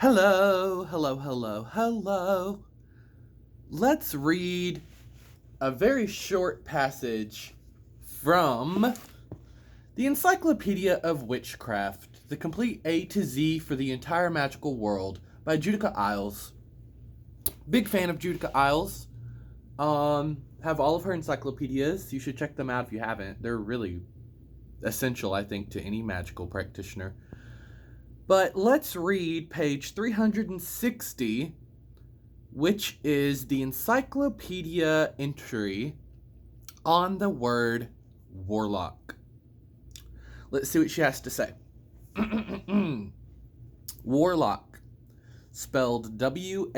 Hello, hello, hello, hello. Let's read a very short passage from the Encyclopedia of Witchcraft, the complete A to Z for the entire magical world by Judica Isles. Big fan of Judica Isles. Have all of her encyclopedias. You should check them out if you haven't. They're really essential, I think, to any magical practitioner. But let's read page 360, which is the encyclopedia entry on the word warlock. Let's see what she has to say. Warlock, spelled W-A-R-L-O-C-K.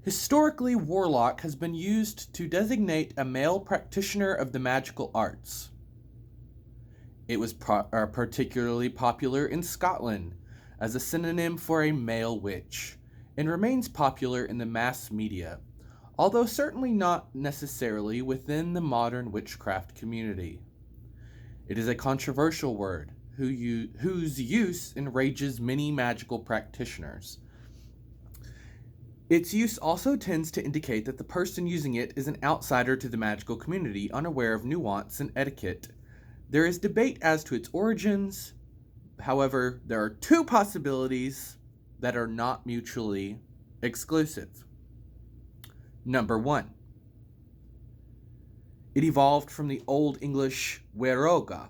Historically, warlock has been used to designate a male practitioner of the magical arts. It was particularly popular in Scotland as a synonym for a male witch, and remains popular in the mass media, although certainly not necessarily within the modern witchcraft community. It is a controversial word whose use enrages many magical practitioners. Its use also tends to indicate that the person using it is an outsider to the magical community, unaware of nuance and etiquette. There is debate as to its origins. However, there are two possibilities that are not mutually exclusive. Number one, it evolved from the Old English weroga,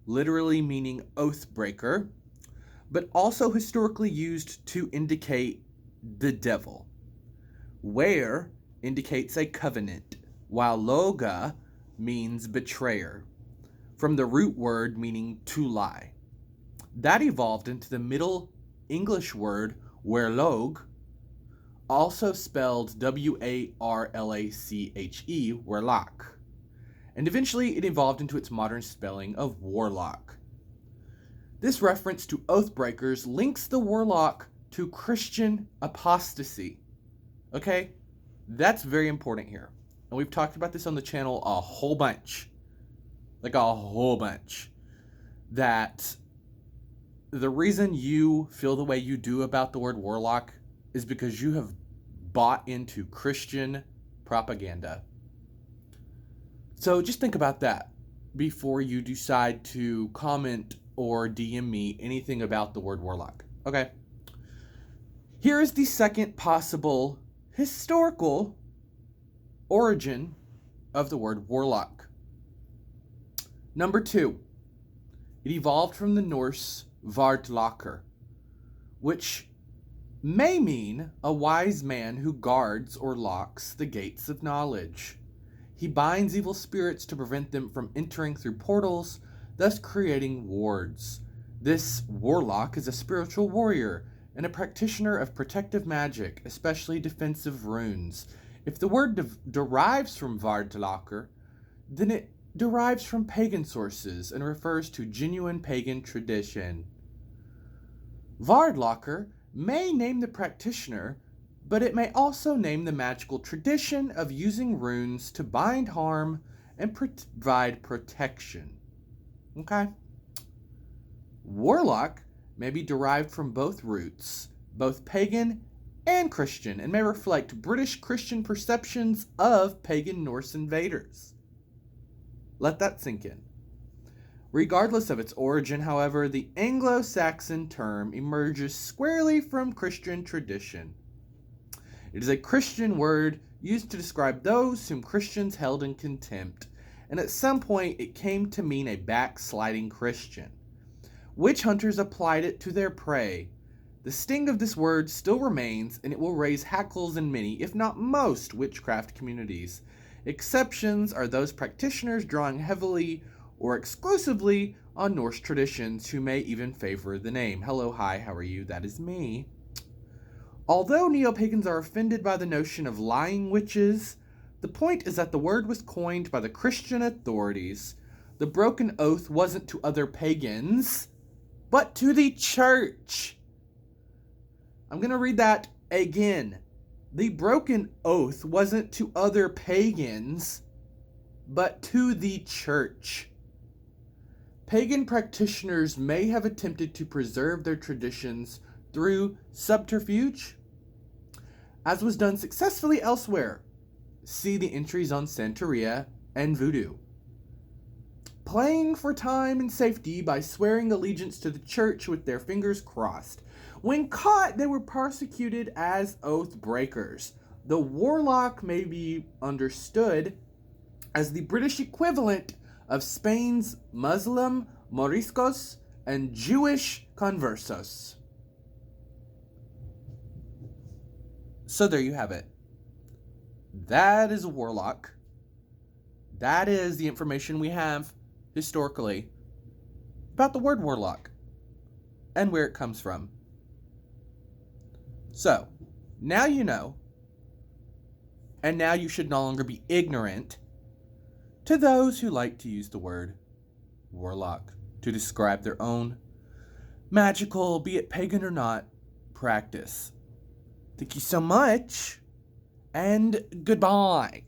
literally meaning oath breaker, but also historically used to indicate the devil. Were indicates a covenant, while loga means betrayer, from the root word meaning to lie. That evolved into the Middle English word werlog, also spelled W-A-R-L-A-C-H-E, werlach, and eventually it evolved into its modern spelling of warlock. This reference to oathbreakers links the warlock to Christian apostasy. Okay? That's very important here. And we've talked about this on the channel a whole bunch. That the reason you feel the way you do about the word warlock is because you have bought into Christian propaganda. So just think about that before you decide to comment or DM me anything about the word warlock. Okay. Here is the second possible historical origin of the word warlock. Number two, it evolved from the Norse Vardlaker, which may mean a wise man who guards or locks the gates of knowledge. He binds evil spirits to prevent them from entering through portals, thus creating wards. This warlock is a spiritual warrior and a practitioner of protective magic, especially defensive runes. If the word derives from Vardlaker, then it derives from pagan sources and refers to genuine pagan tradition. Vardlaker may name the practitioner, but it may also name the magical tradition of using runes to bind harm and provide protection. Okay? Warlock may be derived from both roots, both pagan and Christian, and may reflect British Christian perceptions of pagan Norse invaders. Let that sink in. Regardless of its origin, however, the Anglo-Saxon term emerges squarely from Christian tradition. It is a Christian word used to describe those whom Christians held in contempt, and at some point it came to mean a backsliding Christian. Witch hunters applied it to their prey. The sting of this word still remains, and it will raise hackles in many, if not most, witchcraft communities. Exceptions are those practitioners drawing heavily or exclusively on Norse traditions who may even favor the name. Hello, hi, how are you? That is me. Although neo-pagans are offended by the notion of lying witches, the point is that the word was coined by the Christian authorities. The broken oath wasn't to other pagans, but to the church. I'm going to read that again. The broken oath wasn't to other pagans, but to the church. pagan practitioners may have attempted to preserve their traditions through subterfuge, as was done successfully elsewhere. See the entries on Santeria and voodoo. Playing for time and safety by swearing allegiance to the church with their fingers crossed. When caught, they were prosecuted as oath breakers. The warlock may be understood as the British equivalent of Spain's Muslim moriscos and Jewish conversos. So there you have it. That is a warlock. That is the information we have historically about the word warlock and where it comes from. So, now you know, and now you should no longer be ignorant to those who like to use the word warlock to describe their own magical, be it pagan or not, practice. Thank you so much, and goodbye.